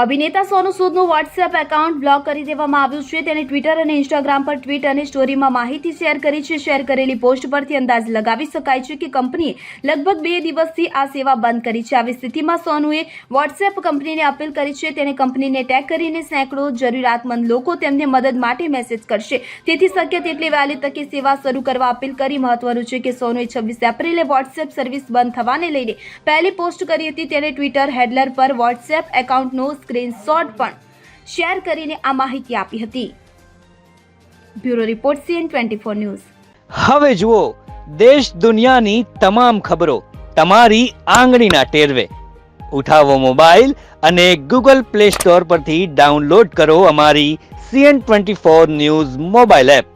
અભિનેતા સોનુ સૂદનું WhatsApp account block કરી દેવામાં આવ્યું છે। તેણે ટ્વિટર અને ઇન્સ્ટાગ્રામ પર ટ્વીટ અને સ્ટોરીમાં માહિતી શેર કરી છે। શેર કરેલી પોસ્ટ પરથી અંદાજ લગાવી શકાય છે કે કંપનીએ લગભગ 2 દિવસથી આ સેવા બંધ કરી છે। આવી સ્થિતિમાં સોનુએ વોટ્સએપ કંપનીને અપીલ કરી છે। તેણે કંપનીને ટેગ કરીને સેંકડો જરૂરિયાતમંદ લોકો તેમને મદદ માટે મેસેજ કરશે, તેથી શક્ય તેટલી વહેલી તકે સેવા શરૂ કરવા અપીલ કરી। મહત્વનું છે કે સોનુએ 26 એપ્રિલે વોટ્સએપ સર્વિસ બંધ થવાને લઈને પહેલી પોસ્ટ કરી હતી। તેણે ટ્વિટર હેન્ડલર પર વોટ્સએપ એકાઉન્ટનો સ્ક્રીનશોટ પણ શેર કરીને આ માહિતી આપી હતી। Bureau report CN24 news. હવે જુઓ દેશ દુનિયાની તમામ ખબરો તમારી આંગળીના ટેરવે। ઉઠાવો મોબાઈલ અને ગૂગલ પ્લે સ્ટોર પરથી ડાઉનલોડ કરો અમારી CN24 ન્યૂઝ મોબાઈલ એપ।